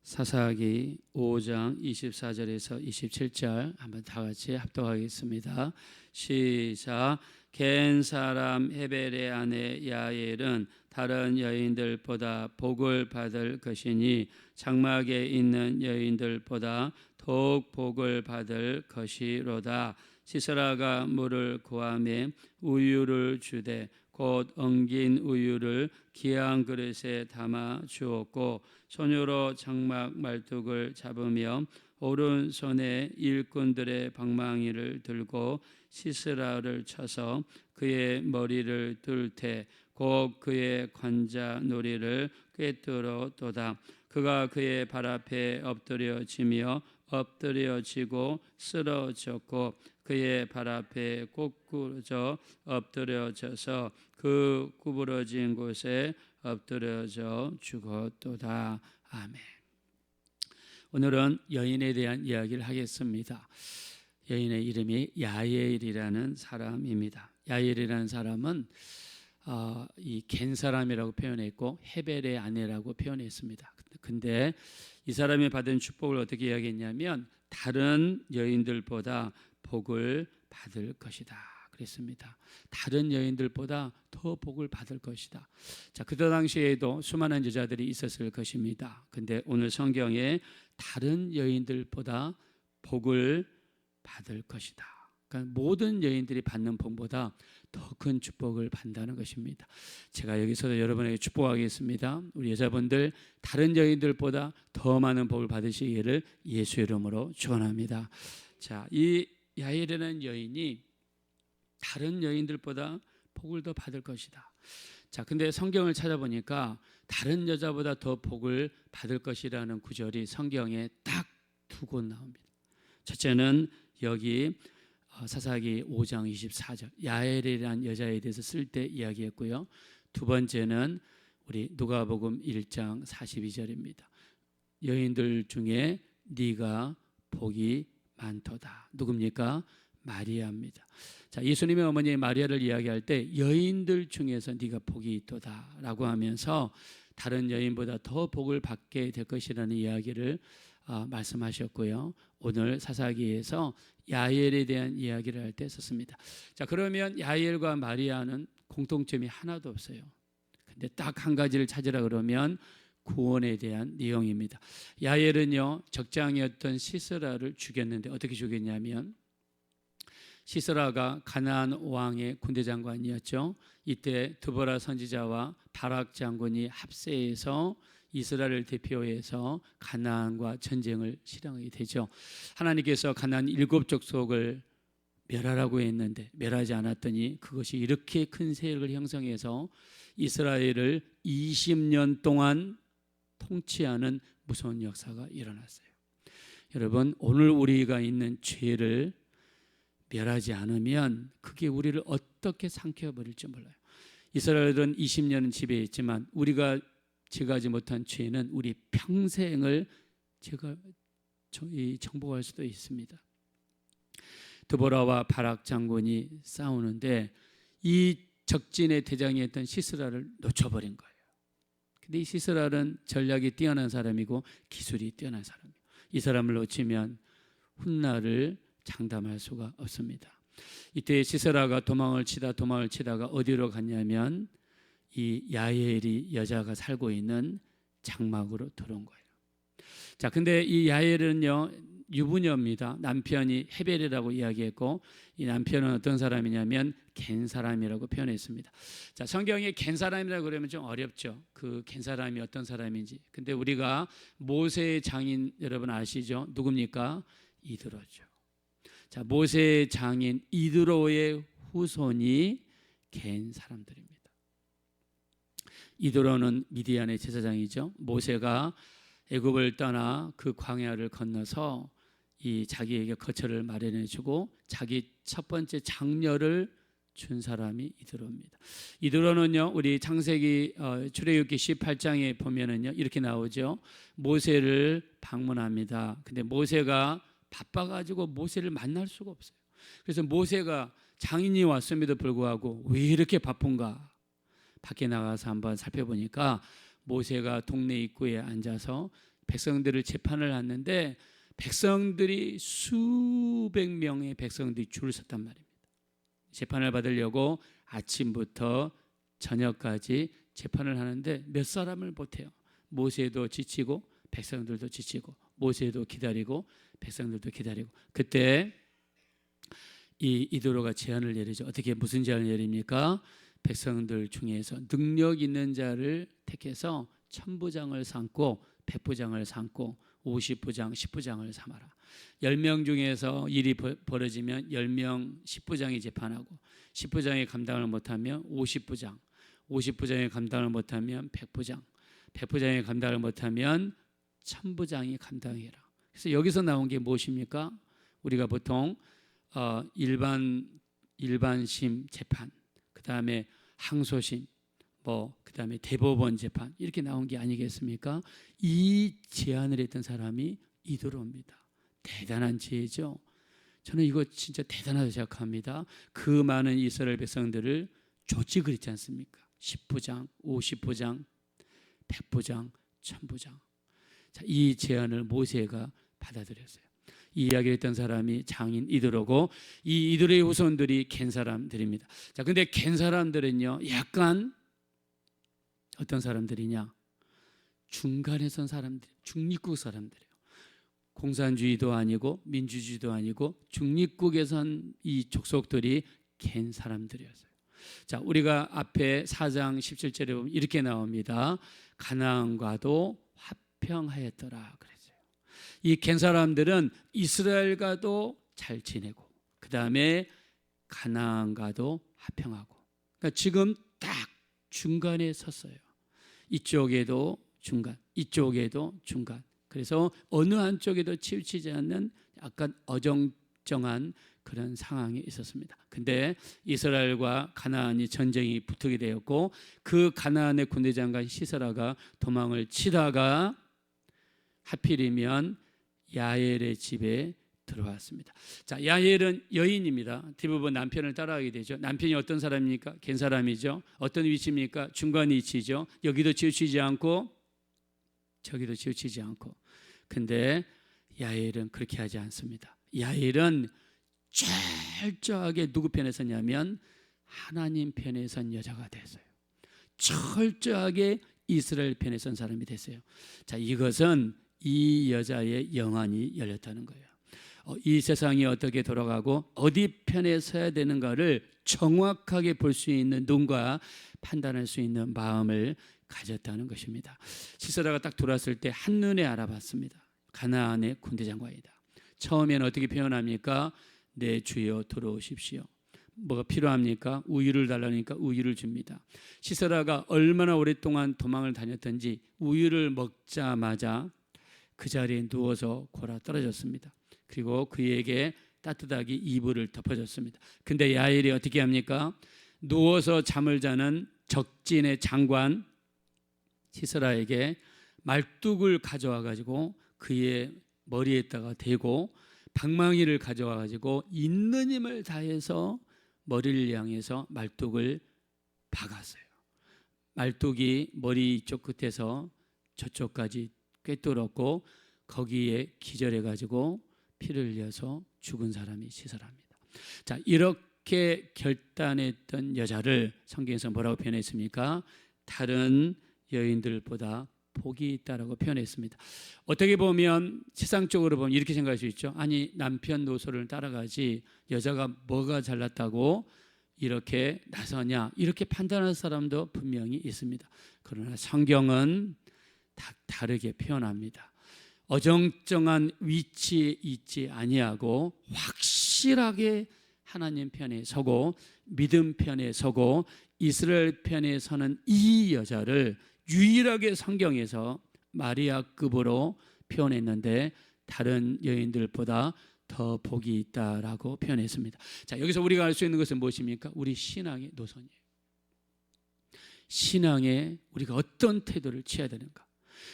사사기 5장 24절에서 27절 한번 다 같이 합독하겠습니다. 시작. 겐 사람 헤벨의 아내 야엘은 다른 여인들보다 복을 받을 것이니 장막에 있는 여인들보다 더욱 복을 받을 것이로다. 시스라가 물을 구하매 우유를 주되 곧 엉긴 우유를 기한 그릇에 담아 주었고 소녀로 장막 말뚝을 잡으며 오른손에 일꾼들의 방망이를 들고 시스라를 쳐서 그의 머리를 뚫되 곧 그의 관자놀이를 꿰뚫어도다. 그가 그의 발 앞에 엎드려지며 엎드려지고 쓰러졌고 그의 발 앞에 꼬꾸러져 엎드려져서 그 구부러진 곳에 엎드려져 죽었도다. 아멘. 오늘은 여인에 대한 이야기를 하겠습니다. 여인의 이름이 야엘이라는 사람입니다. 야엘이라는 사람은 이 겐 사람이라고 표현했고 헤벨의 아내라고 표현했습니다. 근데 이 사람이 받은 축복을 어떻게 이야기했냐면 다른 여인들보다 복을 받을 것이다 그랬습니다. 다른 여인들보다 더 복을 받을 것이다. 자, 그때 당시에도 수많은 여자들이 있었을 것입니다. 근데 오늘 성경에 다른 여인들보다 복을 받을 것이다. 그러니까 모든 여인들이 받는 복보다 더 큰 축복을 받는다는 것입니다. 제가 여기서 여러분에게 축복하겠습니다. 우리 여자분들 다른 여인들보다 더 많은 복을 받으시기를 예수 이름으로 축원합니다. 자, 이 야엘이라는 여인이 다른 여인들보다 복을 더 받을 것이다. 자, 근데 성경을 찾아보니까 다른 여자보다 더 복을 받을 것이라는 구절이 성경에 딱 두 곳 나옵니다. 첫째는 여기 사사기 5장 24절 야엘이라는 여자에 대해서 쓸 때 이야기했고요. 두 번째는 우리 누가복음 1장 42절입니다. 여인들 중에 네가 복이 많도다. 누굽니까? 마리아입니다. 자, 예수님의 어머니 마리아를 이야기할 때 여인들 중에서 네가 복이 있도다라고 하면서 다른 여인보다 더 복을 받게 될 것이라는 이야기를 말씀하셨고요. 오늘 사사기에서 야엘에 대한 이야기를 할 때 썼습니다. 자, 그러면 야엘과 마리아는 공통점이 하나도 없어요. 근데 딱 한 가지를 찾으라 그러면 구원에 대한 내용입니다. 야엘은요 적장이었던 시스라를 죽였는데 어떻게 죽였냐면 시스라가 가나안 왕의 군대 장관이었죠. 이때 드보라 선지자와 바락 장군이 합세해서 이스라엘을 대표해서 가나안과 전쟁을 실행하게 되죠. 하나님께서 가나안 7족속을 멸하라고 했는데 멸하지 않았더니 그것이 이렇게 큰 세력을 형성해서 이스라엘을 20년 동안 통치하는 무서운 역사가 일어났어요. 여러분, 오늘 우리가 있는 죄를 멸하지 않으면 그게 우리를 어떻게 삼켜버릴지 몰라요. 이스라엘은 20년은 지배했지만 우리가 제거하지 못한 죄는 우리 평생을 정복할 수도 있습니다. 드보라와 바락 장군이 싸우는데 이 적진의 대장이었던 시스라를 놓쳐버린 거예요. 근데 이 시스라는 전략이 뛰어난 사람이고 기술이 뛰어난 사람이에요. 이 사람을 놓치면 훗날을 장담할 수가 없습니다. 이때 시스라가 도망을 치다가 어디로 갔냐면 이 야엘이 여자가 살고 있는 장막으로 들어온 거예요. 자, 근데 이 야엘은요 유부녀입니다. 남편이 헤벨이라고 이야기했고 이 남편은 어떤 사람이냐면 겐 사람이라고 표현했습니다. 자, 성경에 겐 사람이라고 그러면 좀 어렵죠. 그 겐 사람이 어떤 사람인지. 근데 우리가 모세의 장인 여러분 아시죠? 누굽니까? 이드로죠. 자, 모세의 장인 이드로의 후손이 겐 사람들입니다. 이드로는 미디안의 제사장이죠. 모세가 애굽을 떠나 그 광야를 건너서 이 자기에게 거처를 마련해주고 자기 첫 번째 장녀를 준 사람이 이드로입니다. 이드로는요 우리 창세기 출애굽기 18장에 보면은요 이렇게 나오죠. 모세를 방문합니다. 근데 모세가 바빠가지고 모세를 만날 수가 없어요. 그래서 모세가 장인이 왔음에도 불구하고 왜 이렇게 바쁜가? 밖에 나가서 한번 살펴보니까 모세가 동네 입구에 앉아서 백성들을 재판을 하는데 백성들이 수백 명의 백성들이 줄을 섰단 말입니다. 재판을 받으려고 아침부터 저녁까지 재판을 하는데 몇 사람을 못해요. 모세도 지치고 백성들도 지치고, 모세도 기다리고 백성들도 기다리고. 그때 이 이도로가 제안을 내리죠. 어떻게, 무슨 제안을 내립니까? 백성들 중에서 능력 있는 자를 택해서 1000부장을 삼고 100부장을 삼고 50부장 10부장을 삼아라. 10명 중에서 일이 벌어지면 10명 10부장이 재판하고, 10부장이 감당을 못하면 50부장, 50부장이 감당을 못하면 100부장, 100부장이 감당을 못하면 1000부장이 감당해라. 그래서 여기서 나온 게 무엇입니까? 우리가 보통 일반심 재판, 그 다음에 항소심, 그 다음에 대법원 재판, 이렇게 나온 게 아니겠습니까? 이 제안을 했던 사람이 이도로입니다. 대단한 지혜죠. 저는 이거 진짜 대단하다고 생각합니다. 그 많은 이스라엘 백성들을 조직을 했지 않습니까? 10부장, 50부장, 100부장, 1000부장. 자, 이 제안을 모세가 받아들였어요. 이 이야기를 했던 사람이 장인 이도로고, 이 이도로의 후손들이 겐 사람들입니다. 자, 근데 겐 사람들은요, 약간 어떤 사람들이냐? 중간에 선 사람들, 중립국 사람들이에요. 공산주의도 아니고 민주주의도 아니고 중립국에 선 이 족속들이 겐 사람들이었어요. 자, 우리가 앞에 4장 17절에 보면 이렇게 나옵니다. 가나안과도 화평하였더라 그랬어요. 이 겐 사람들은 이스라엘과도 잘 지내고, 그 다음에 가나안과도 화평하고, 그러니까 지금 딱 중간에 섰어요. 이쪽에도 중간, 이쪽에도 중간. 그래서 어느 한쪽에도 치우치지 않는 약간 어정쩡한 그런 상황이 있었습니다. 근데 이스라엘과 가나안이 전쟁이 붙게 되었고, 그 가나안의 군대장관 시스라가 도망을 치다가 하필이면 야엘의 집에 들어왔습니다. 자, 야엘은 여인입니다. 대부분 남편을 따라가게 되죠. 남편이 어떤 사람입니까? 겐 사람이죠. 어떤 위치입니까? 중간 위치죠. 여기도 치우치지 않고 저기도 치우치지 않고. 근데 야엘은 그렇게 하지 않습니다. 야엘은 철저하게 누구 편에 섰냐면 하나님 편에 선 여자가 됐어요. 철저하게 이스라엘 편에 선 사람이 됐어요. 자, 이것은 이 여자의 영안이 열렸다는 거예요. 이 세상이 어떻게 돌아가고 어디 편에 서야 되는가를 정확하게 볼 수 있는 눈과 판단할 수 있는 마음을 가졌다는 것입니다. 시스라가 딱 들어왔을 때 한눈에 알아봤습니다. 가나안의 군대장관이다. 처음에는 어떻게 표현합니까? 내 주여 들어오십시오. 뭐가 필요합니까? 우유를 달라니까 우유를 줍니다. 시스라가 얼마나 오랫동안 도망을 다녔던지 우유를 먹자마자 그 자리에 누워서 골아 떨어졌습니다. 그리고 그에게 따뜻하게 이불을 덮어줬습니다. 근데 야엘이 어떻게 합니까? 누워서 잠을 자는 적진의 장관 시스라에게 말뚝을 가져와 가지고 그의 머리에다가 대고 방망이를 가져와 가지고 있는 힘을 다해서 머리를 향해서 말뚝을 박았어요. 말뚝이 머리 이쪽 끝에서 저쪽까지 꿰뚫었고 거기에 기절해 가지고 피를 흘려서 죽은 사람이 시스라입니다. 자, 이렇게 결단했던 여자를 성경에서 뭐라고 표현했습니까? 다른 여인들보다 복이 있다라고 표현했습니다. 어떻게 보면 세상적으로 보면 이렇게 생각할 수 있죠. 아니, 남편 노소를 따라가지 여자가 뭐가 잘났다고 이렇게 나서냐, 이렇게 판단하는 사람도 분명히 있습니다. 그러나 성경은 다르게 표현합니다. 어정쩡한 위치에 있지 아니하고 확실하게 하나님 편에 서고 믿음 편에 서고 이스라엘 편에 서는 이 여자를 유일하게 성경에서 마리아급으로 표현했는데 다른 여인들보다 더 복이 있다라고 표현했습니다. 자, 여기서 우리가 알 수 있는 것은 무엇입니까? 우리 신앙의 노선이에요. 신앙에 우리가 어떤 태도를 취해야 되는가?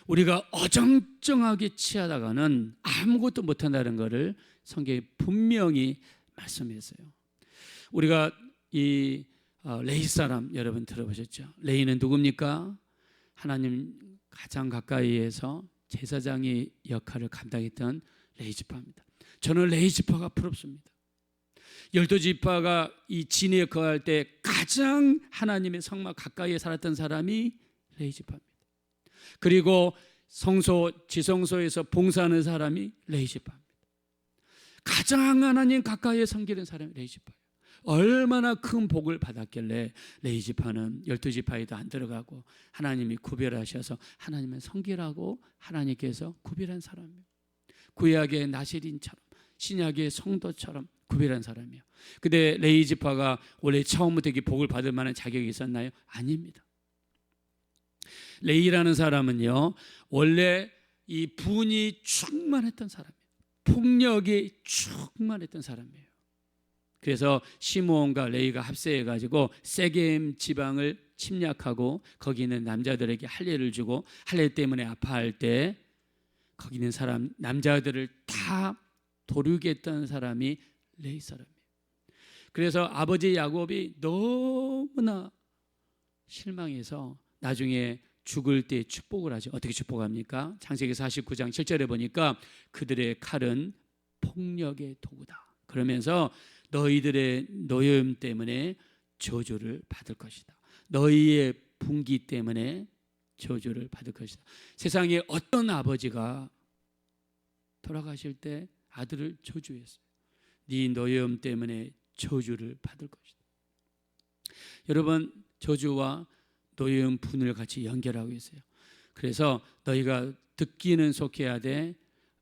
우리가 어정쩡하게 취하다가는 아무것도 못한다는 것을 성경이 분명히 말씀했어요. 우리가 이 레위 사람 여러분 들어보셨죠? 레위는 누굽니까? 하나님 가장 가까이에서 제사장의 역할을 감당했던 레위지파입니다. 저는 레위지파가 부럽습니다. 12지파가 이 진에 거할 때 가장 하나님의 성막 가까이에 살았던 사람이 레위지파입니다. 그리고 성소, 지성소에서 봉사하는 사람이 레위지파입니다. 가장 하나님 가까이에 섬기는 사람이 레위지파예요. 얼마나 큰 복을 받았길래 레위지파는 12지파에도 안 들어가고 하나님이 구별하셔서 하나님을 섬기라고 하나님께서 구별한 사람이에요. 구약의 나시린처럼, 신약의 성도처럼 구별한 사람이에요. 근데 레위지파가 원래 처음부터 이렇게 복을 받을 만한 자격이 있었나요? 아닙니다. 레위라는 사람은요, 원래 이 분이 충만했던 사람이에요. 폭력이 충만했던 사람이에요. 그래서 시므온과 레위가 합세해가지고 세겜 지방을 침략하고 거기 있는 남자들에게 할례를 주고 할례 때문에 아파할 때 거기 있는 사람 남자들을 다 도륙했던 사람이 레위 사람이에요. 그래서 아버지 야곱이 너무나 실망해서 나중에 죽을 때 축복을 하죠. 어떻게 축복합니까? 창세기 49장 7절에 보니까 그들의 칼은 폭력의 도구다. 그러면서 너희들의 노여움 때문에 저주를 받을 것이다. 너희의 분기 때문에 저주를 받을 것이다. 세상에 어떤 아버지가 돌아가실 때 아들을 저주했어요. 네 노여움 때문에 저주를 받을 것이다. 여러분, 저주와 노여움 분을 같이 연결하고 있어요. 그래서 너희가 듣기는 속해야 돼.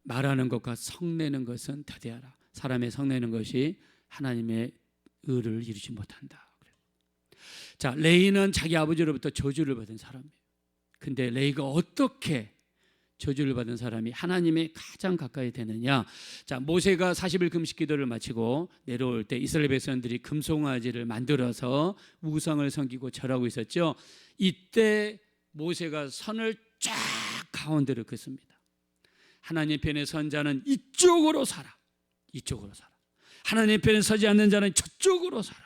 말하는 것과 성내는 것은 더디하라. 사람의 성내는 것이 하나님의 의를 이루지 못한다. 자, 레위는 자기 아버지로부터 저주를 받은 사람이에요. 근데 레위가 어떻게 저주를 받은 사람이 하나님의 가장 가까이 되느냐? 자, 모세가 40일 금식 기도를 마치고 내려올 때 이스라엘 백성들이 금송아지를 만들어서 우상을 섬기고 절하고 있었죠. 이때 모세가 선을 쫙 가운데로 긋습니다. 하나님 편에 선 자는 이쪽으로 살아. 이쪽으로 살아. 하나님 편에 서지 않는 자는 저쪽으로 살아.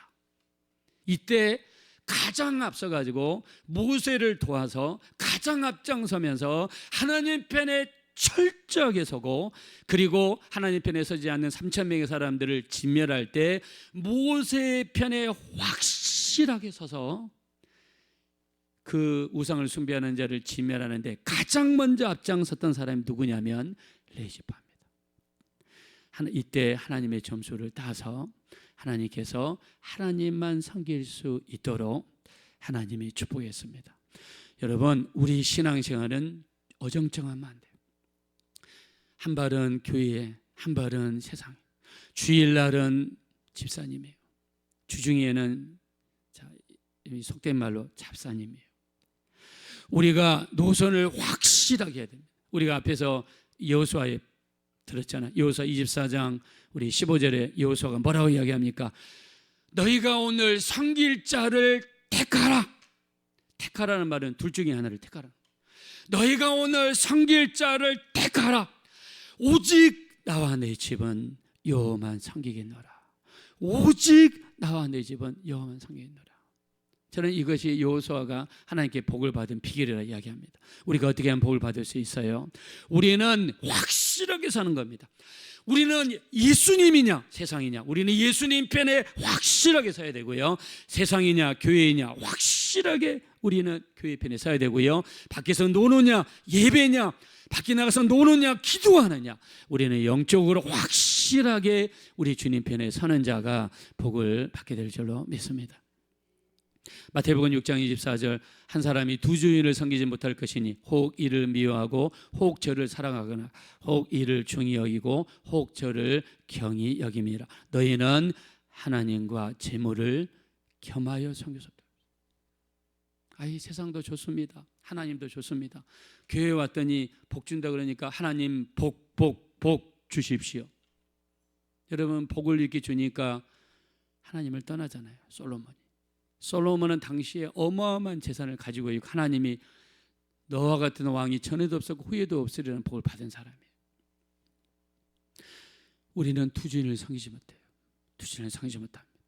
이때 가장 앞서가지고 모세를 도와서 가장 앞장서면서 하나님 편에 철저하게 서고, 그리고 하나님 편에 서지 않는 3,000명의 사람들을 진멸할 때 모세 편에 확실하게 서서 그 우상을 숭배하는 자를 진멸하는데 가장 먼저 앞장섰던 사람이 누구냐면 레위지파입니다. 이때 하나님의 점수를 따서 하나님께서 하나님만 섬길 수 있도록 하나님이 축복했습니다. 여러분, 우리 신앙생활은 어정쩡하면 안 돼요. 한 발은 교회에, 한 발은 세상에. 주일날은 집사님이에요. 주중에는 속된 말로 잡사님이에요. 우리가 노선을 확실하게 해야 됩니다. 우리가 앞에서 여호수아에 들었잖아요. 여호수아 24장 우리 15절에 여호수아가 뭐라고 이야기합니까? 너희가 오늘 섬길 자를 택하라. 택하라는 말은 둘 중에 하나를 택하라. 너희가 오늘 섬길 자를 택하라. 오직 나와 내 집은 여호와만 섬기겠노라. 오직 나와 내 집은 여호와만 섬기겠노라. 저는 이것이 여호수아가 하나님께 복을 받은 비결이라 이야기합니다. 우리가 어떻게 하면 복을 받을 수 있어요? 우리는 확실하게 사는 겁니다. 우리는 예수님이냐 세상이냐, 우리는 예수님 편에 확실하게 서야 되고요. 세상이냐 교회이냐 확실하게 우리는 교회 편에 서야 되고요. 밖에서 노느냐 예배냐, 밖에 나가서 노느냐 기도하느냐, 우리는 영적으로 확실하게 우리 주님 편에 서는 자가 복을 받게 될 줄로 믿습니다. 마태복음 6장 24절, 한 사람이 두 주인을 섬기지 못할 것이니 혹 이를 미워하고 혹 저를 사랑하거나 혹 이를 중히 여기고 혹 저를 경히 여김이라. 너희는 하나님과 재물을 겸하여 섬기소서. 아이, 세상도 좋습니다. 하나님도 좋습니다. 교회 왔더니 복 준다 그러니까 하나님 복 주십시오. 여러분, 복을 이렇게 주니까 하나님을 떠나잖아요. 솔로몬은 당시에 어마어마한 재산을 가지고 있고 하나님이 너와 같은 왕이 전에도 없었고 후에도 없으리라는 복을 받은 사람이에요. 우리는 두 주인을 섬기지 못해요. 두 주인을 섬기지 못합니다.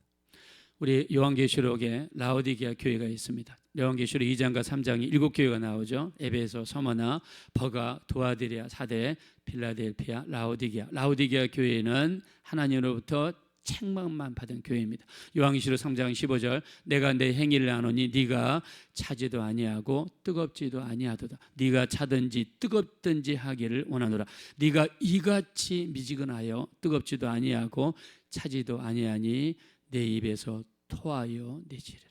우리 요한계시록에 라오디게아 교회가 있습니다. 요한계시록 2장과 3장이 7교회가 나오죠. 에베소, 서머나, 버가, 도아디리아, 사대, 필라델피아, 라오디게아. 라오디게아 교회는 하나님으로부터 책망만 받은 교회입니다. 요한계시록 3장 15절 내가 내 행위를 아노니 네가 차지도 아니하고 뜨겁지도 아니하도다. 네가 차든지 뜨겁든지 하기를 원하노라. 네가 이같이 미지근하여 뜨겁지도 아니하고 차지도 아니하니 내 입에서 토하여 내지리라.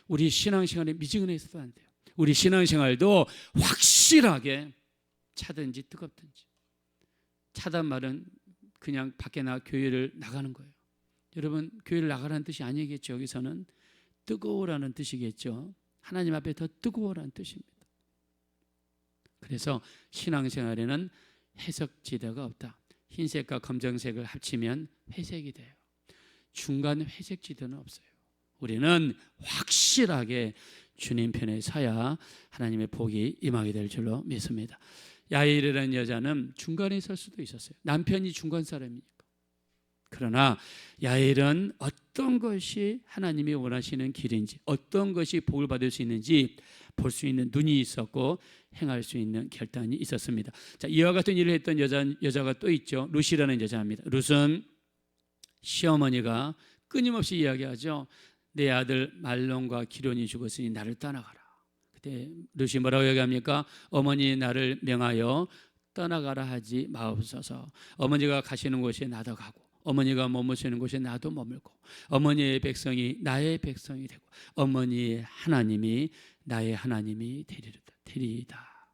우리 신앙생활에 미지근해서도 안 돼요. 우리 신앙생활도 확실하게 차든지 뜨겁든지. 차단 말은 그냥 밖에 교회를 나가는 거예요. 여러분, 교회를 나가라는 뜻이 아니겠죠. 여기서는 뜨거우라는 뜻이겠죠. 하나님 앞에 더 뜨거워라는 뜻입니다. 그래서 신앙생활에는 회색지대가 없다. 흰색과 검정색을 합치면 회색이 돼요. 중간 회색지대는 없어요. 우리는 확실하게 주님 편에 서야 하나님의 복이 임하게 될 줄로 믿습니다. 야일이라는 여자는 중간에 설 수도 있었어요. 남편이 중간 사람이니까. 그러나 야일은 어떤 것이 하나님이 원하시는 길인지, 어떤 것이 복을 받을 수 있는지 볼 수 있는 눈이 있었고 행할 수 있는 결단이 있었습니다. 자, 이와 같은 일을 했던 여자가 또 있죠. 룻이라는 여자입니다. 룻은 시어머니가 끊임없이 이야기하죠. 내 아들 말론과 기론이 죽었으니 나를 떠나가라. 그때 룻이 뭐라고 얘기합니까? 어머니 나를 명하여 떠나가라 하지 마옵소서. 어머니가 가시는 곳에 나도 가고 어머니가 머무시는 곳에 나도 머물고 어머니의 백성이 나의 백성이 되고 어머니의 하나님이 나의 하나님이 되리이다.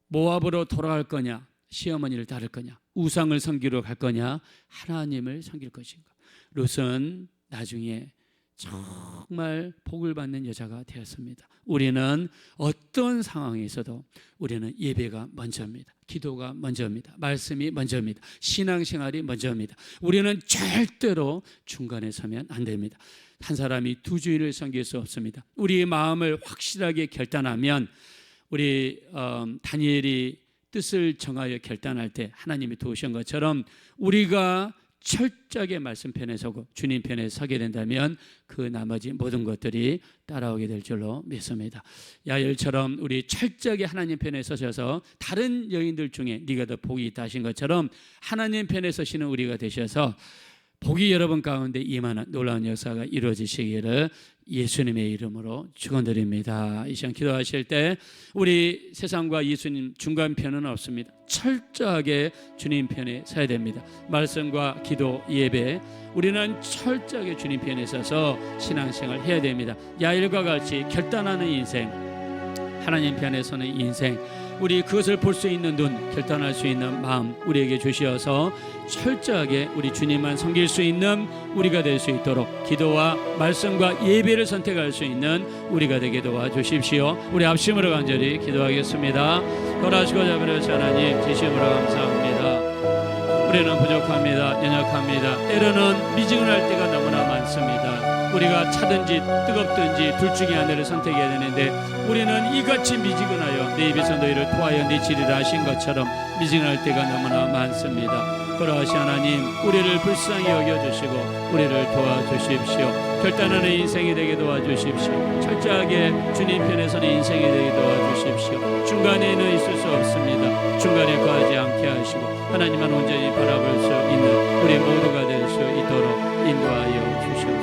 모압으로 돌아갈 거냐? 시어머니를 따를 거냐? 우상을 섬기러 갈 거냐? 하나님을 섬길 것인가? 룻은 나중에 정말 복을 받는 여자가 되었습니다. 우리는 어떤 상황에서도 우리는 예배가 먼저입니다. 기도가 먼저입니다. 말씀이 먼저입니다. 신앙생활이 먼저입니다. 우리는 절대로 중간에 서면 안 됩니다. 한 사람이 두 주인을 섬길 수 없습니다. 우리의 마음을 확실하게 결단하면 우리 다니엘이 뜻을 정하여 결단할 때 하나님이 도우신 것처럼 우리가 철저하게 말씀 편에 서고 주님 편에 서게 된다면 그 나머지 모든 것들이 따라오게 될 줄로 믿습니다. 야엘처럼 우리 철저하게 하나님 편에 서셔서 다른 여인들 중에 네가 더 복이 있다 하신 것처럼 하나님 편에 서시는 우리가 되셔서 복이 여러분 가운데 임하는 놀라운 역사가 이루어지시기를 예수님의 이름으로 축원드립니다. 이 시간 기도하실 때 우리 세상과 예수님 중간편은 없습니다. 철저하게 주님 편에 서야 됩니다. 말씀과 기도, 예배 우리는 철저하게 주님 편에 서서 신앙생활을 해야 됩니다. 야일과 같이 결단하는 인생, 하나님 편에 서는 인생, 우리 그것을 볼 수 있는 눈, 결단할 수 있는 마음 우리에게 주시어서 철저하게 우리 주님만 섬길 수 있는 우리가 될 수 있도록 기도와 말씀과 예배를 선택할 수 있는 우리가 되게 도와주십시오. 우리 합심으로 간절히 기도하겠습니다. 돌아주시고 자비로우신 하나님, 진심으로 감사합니다. 우리는 부족합니다. 연약합니다. 때로는 미지근할 때가 너무나 많습니다. 우리가 차든지 뜨겁든지 둘 중에 하나를 선택해야 되는데 우리는 이같이 미지근하여 내 입에서 너희를 토하여 내지리라 하신 것처럼 미지근할 때가 너무나 많습니다. 그러하신 하나님, 우리를 불쌍히 여겨주시고 우리를 도와주십시오. 결단하는 인생이 되게 도와주십시오. 철저하게 주님 편에 서는 인생이 되게 도와주십시오. 중간에는 있을 수 없습니다. 중간에 거하지 않게 하시고 하나님만 온전히 바라볼 수 있는 우리 모두가 될 수 있도록 인도하여 주시옵소서.